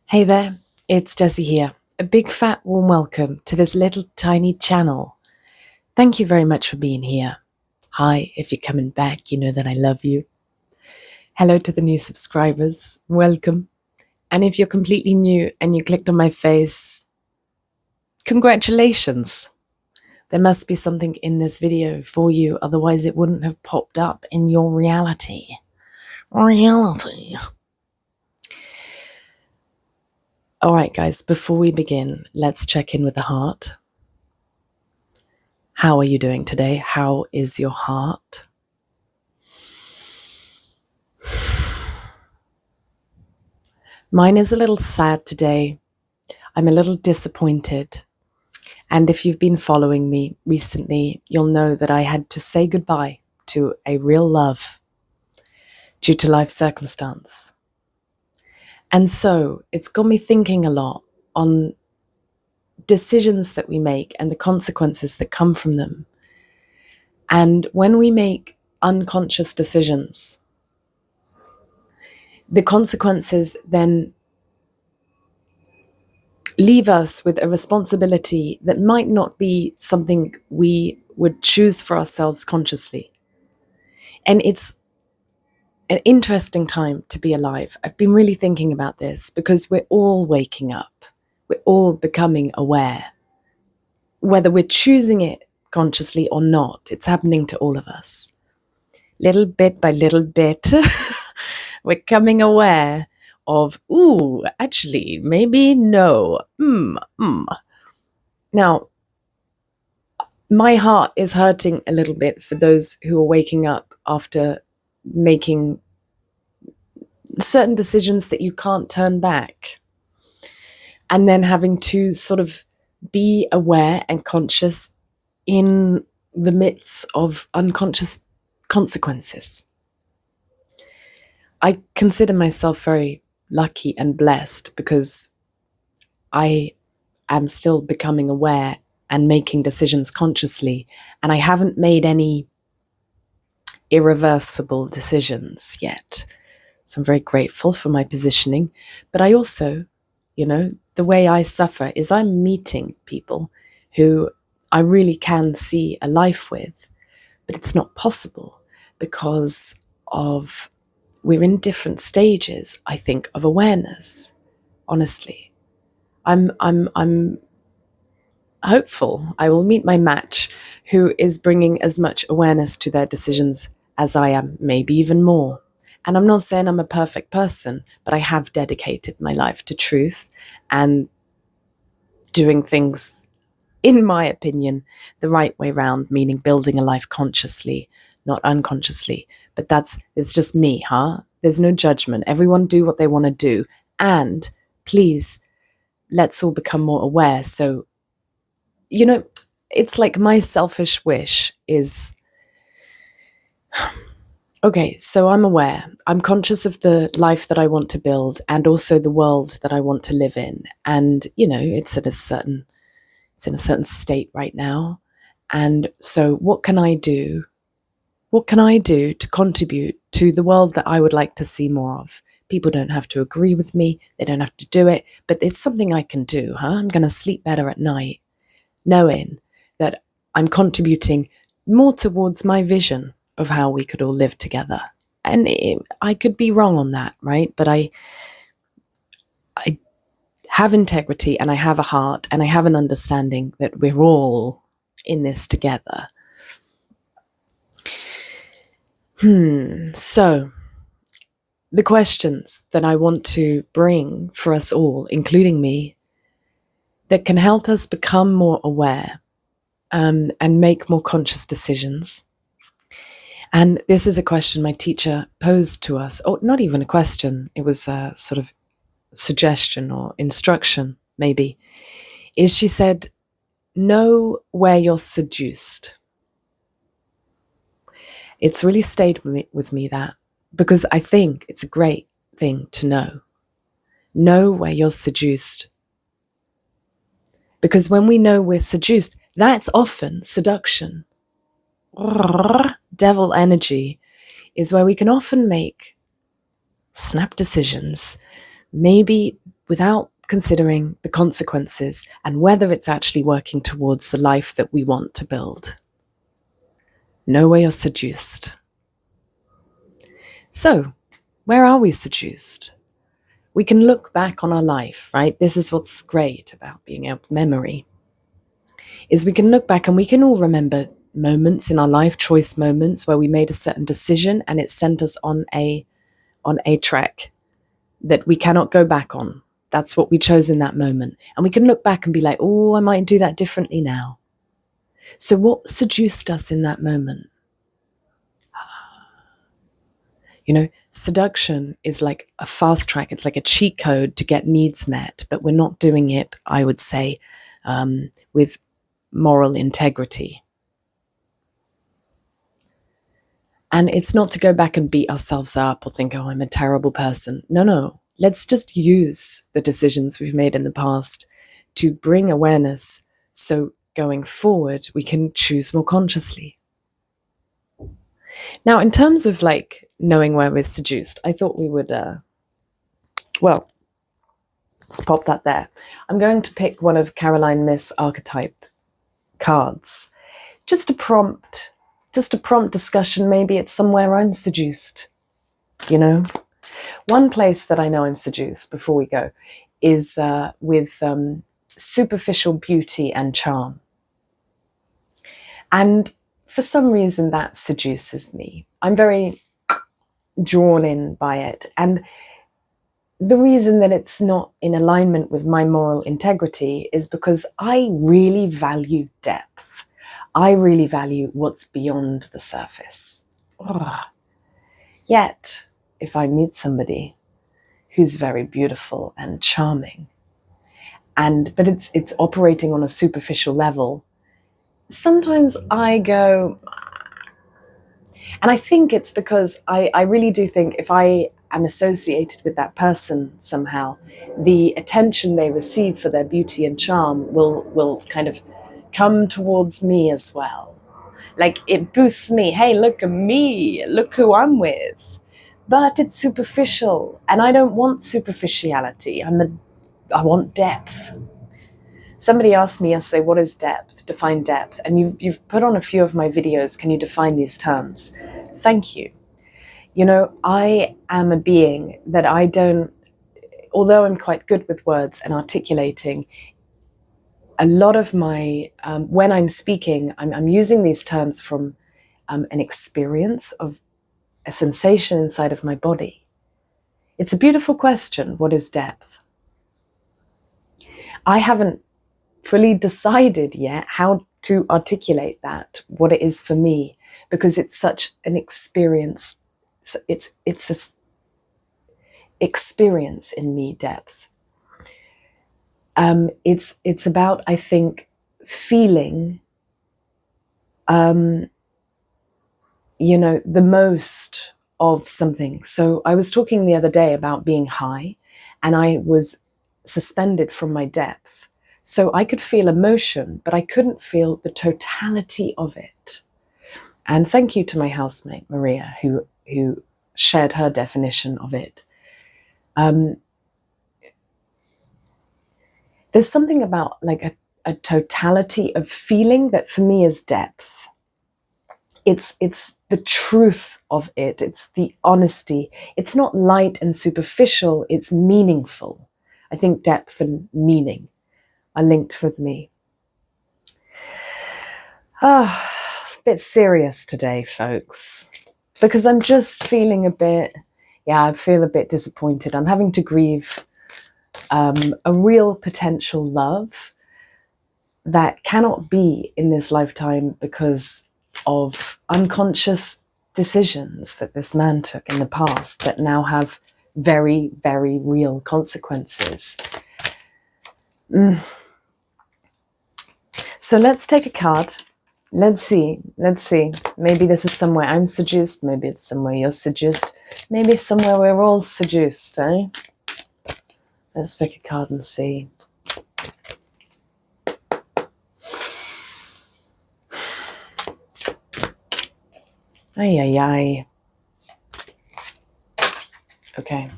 Hey there, it's Jessie here. A big fat warm welcome to this little tiny channel. Thank you very much for being here. Hi, if you're coming back, you know that I love you. Hello to the new subscribers, welcome. And if you're completely new and you clicked on my face, congratulations. There must be something in this video for you, otherwise it wouldn't have popped up in your reality. All right, guys, before we begin, let's check in with the heart. How are you doing today? How is your heart? Mine is a little sad today. I'm a little disappointed. And if you've been following me recently, you'll know that I had to say goodbye to a real love due to life circumstance. And so it's got me thinking a lot on decisions that we make and the consequences that come from them. And when we make unconscious decisions, the consequences then leave us with a responsibility that might not be something we would choose for ourselves consciously. And it's an interesting time to be alive. I've been really thinking about this because we're all waking up. We're all becoming aware. Whether we're choosing it consciously or not, it's happening to all of us. Little bit by little bit, we're becoming aware of, actually, maybe no. Now, my heart is hurting a little bit for those who are waking up after making certain decisions that you can't turn back, and then having to sort of be aware and conscious in the midst of unconscious consequences. I consider myself very lucky and blessed because I am still becoming aware and making decisions consciously, and I haven't made any irreversible decisions yet. So I'm very grateful for my positioning. But I also, the way I suffer is I'm meeting people who I really can see a life with, but it's not possible because we're in different stages, I think, of awareness. Honestly, I'm hopeful I will meet my match who is bringing as much awareness to their decisions as I am, maybe even more. And I'm not saying I'm a perfect person, but I have dedicated my life to truth and doing things, in my opinion, the right way round, meaning building a life consciously, not unconsciously. But it's just me, huh? There's no judgment. Everyone do what they want to do. And please, let's all become more aware. So, it's like my selfish wish is, okay, so I'm aware. I'm conscious of the life that I want to build and also the world that I want to live in. And, it's in a certain state right now. And so what can I do? What can I do to contribute to the world that I would like to see more of? People don't have to agree with me. They don't have to do it, but it's something I can do, huh? I'm going to sleep better at night, knowing that I'm contributing more towards my vision of how we could all live together. And I could be wrong on that, right? But I have integrity and I have a heart and I have an understanding that we're all in this together. So the questions that I want to bring for us all, including me, that can help us become more aware and make more conscious decisions. And this is a question my teacher posed to us, or not even a question, it was a sort of suggestion or instruction, maybe, is she said, know where you're seduced. It's really stayed with me that, because I think it's a great thing to know. Know where you're seduced. Because when we know we're seduced, that's often seduction. Devil energy is where we can often make snap decisions, maybe without considering the consequences and whether it's actually working towards the life that we want to build. Know where you're seduced. So, where are we seduced? We can look back on our life, right? This is what's great about being able to memory, is we can look back and we can all remember moments in our life, choice moments where we made a certain decision and it sent us on a track that we cannot go back on. That's what we chose in that moment. And we can look back and be like, oh, I might do that differently now. So what seduced us in that moment? You know, seduction is like a fast track. It's like a cheat code to get needs met, but we're not doing it, I would say, with moral integrity. And it's not to go back and beat ourselves up or think, oh, I'm a terrible person. No. Let's just use the decisions we've made in the past to bring awareness so going forward we can choose more consciously. Now, in terms of like knowing where we're seduced, I thought we would, let's pop that there. I'm going to pick one of Caroline Myss's archetype cards. Just a prompt discussion. Maybe it's somewhere I'm seduced, you know? One place that I know I'm seduced, before we go, is with superficial beauty and charm. And for some reason that seduces me. I'm very drawn in by it. And the reason that it's not in alignment with my moral integrity is because I really value depth. I really value what's beyond the surface. Yet, if I meet somebody who's very beautiful and charming, but it's operating on a superficial level, sometimes I go, and I think it's because I really do think if I am associated with that person somehow, the attention they receive for their beauty and charm will kind of come towards me as well. Like it boosts me. Hey, look at me. Look who I'm with. But it's superficial, and I don't want superficiality. I want depth. Somebody asked me yesterday, what is depth? Define depth. And you've put on a few of my videos, can you define these terms? Thank you. You know, I am a being that although I'm quite good with words and articulating, a lot of my, when I'm speaking, I'm using these terms from an experience of a sensation inside of my body. It's a beautiful question, what is depth? I haven't fully decided yet how to articulate that, what it is for me, because it's such an experience. It's an experience in me, depth. It's about, I think, feeling, you know, the most of something. So I was talking the other day about being high, and I was suspended from my depth. So I could feel emotion, but I couldn't feel the totality of it. And thank you to my housemate, Maria, who shared her definition of it. There's something about like a totality of feeling that for me is depth. It's the truth of it. It's the honesty. It's not light and superficial. It's meaningful. I think depth and meaning are linked with me. It's a bit serious today, folks, because I'm just feeling I feel a bit disappointed. I'm having to grieve a real potential love that cannot be in this lifetime because of unconscious decisions that this man took in the past that now have very, very real consequences. So let's take a card. Let's see. Maybe this is somewhere I'm seduced. Maybe it's somewhere you're seduced. Maybe it's somewhere we're all seduced, eh? Let's pick a card and see. Ay. Okay.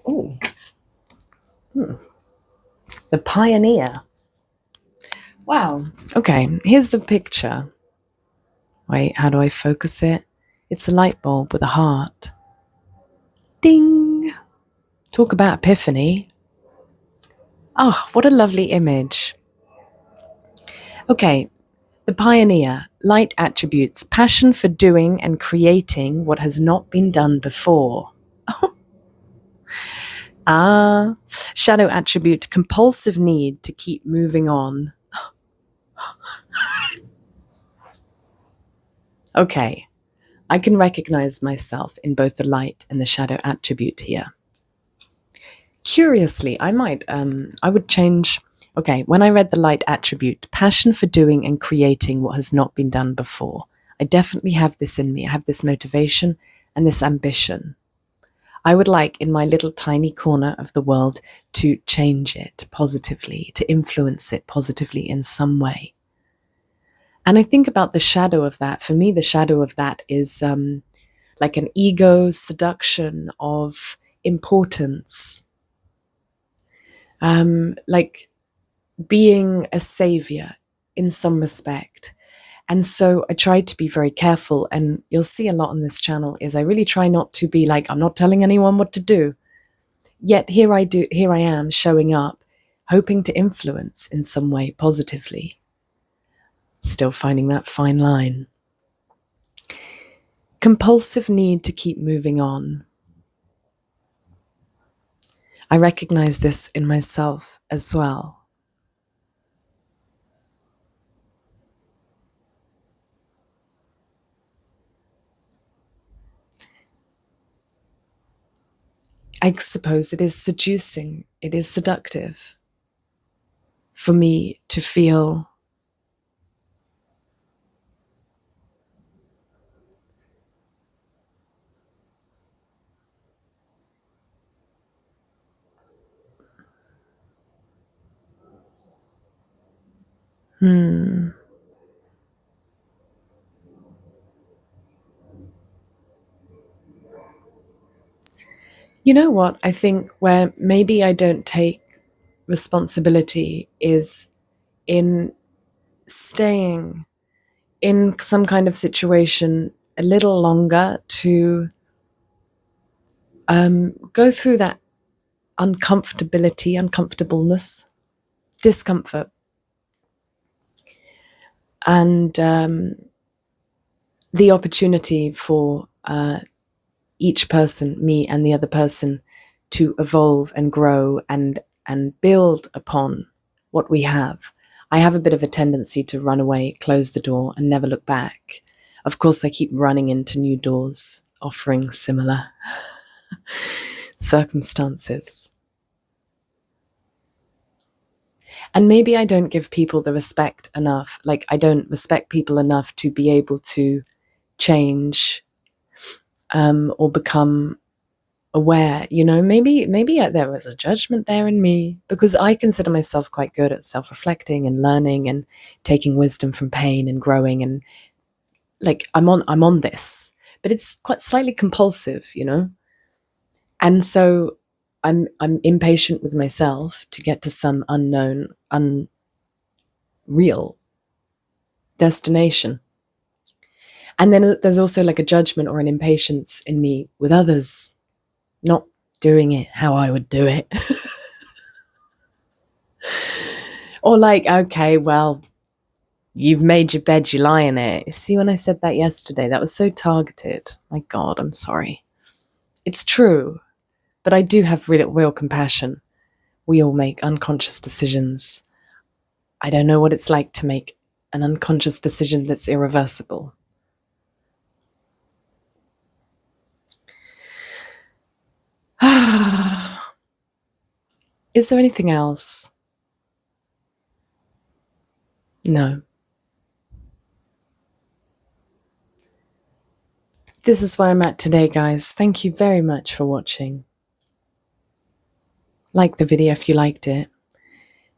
Ooh. The Pioneer. Wow. Okay, here's the picture. Wait, how do I focus it? It's a light bulb with a heart. Ding! Talk about epiphany. Oh, what a lovely image. Okay, the Pioneer, light attributes, passion for doing and creating what has not been done before. Shadow attribute, compulsive need to keep moving on. Okay, I can recognize myself in both the light and the shadow attribute here. Curiously, I would change. Okay, when I read the light attribute, passion for doing and creating what has not been done before, I definitely have this in me. I have this motivation and this ambition. I would like, in my little tiny corner of the world, to change it positively, to influence it positively in some way. And I think about the shadow of that. For me, the shadow of that is like an ego seduction of importance, like being a savior in some respect. And so I try to be very careful, and you'll see a lot on this channel is I really try not to be like, I'm not telling anyone what to do. Yet here I am showing up, hoping to influence in some way positively. Still finding that fine line. Compulsive need to keep moving on. I recognize this in myself as well. I suppose it is seducing, it is seductive for me to feel You know what? I think where maybe I don't take responsibility is in staying in some kind of situation a little longer to go through that uncomfortableness, discomfort, and the opportunity for each person, me and the other person, to evolve and grow and build upon what we have. I have a bit of a tendency to run away, close the door, and never look back. Of course, I keep running into new doors, offering similar circumstances. And maybe I don't give people the respect enough. Like, I don't respect people enough to be able to change or become aware. You know, maybe there was a judgment there in me, because I consider myself quite good at self-reflecting and learning and taking wisdom from pain and growing, and like I'm on this, but it's quite slightly compulsive, you know. And so I'm impatient with myself to get to some unknown, unreal destination. And then there's also like a judgment or an impatience in me with others not doing it how I would do it. Or like, okay, well, you've made your bed, you lie in it. See, when I said that yesterday, that was so targeted. My God, I'm sorry. It's true, but I do have real compassion. We all make unconscious decisions. I don't know what it's like to make an unconscious decision that's irreversible. Is there anything else? No. This is where I'm at today, guys. Thank you very much for watching. Like the video if you liked it.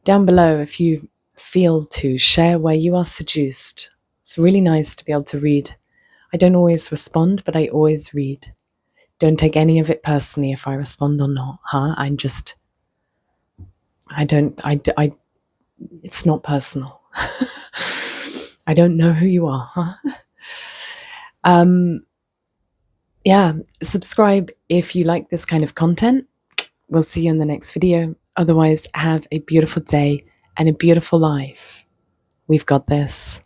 Down below, if you feel to, share where you are seduced. It's really nice to be able to read. I don't always respond, but I always read. Don't take any of it personally if I respond or not, huh? It's not personal. I don't know who you are, huh? Yeah, subscribe if you like this kind of content. We'll see you in the next video. Otherwise, have a beautiful day and a beautiful life. We've got this.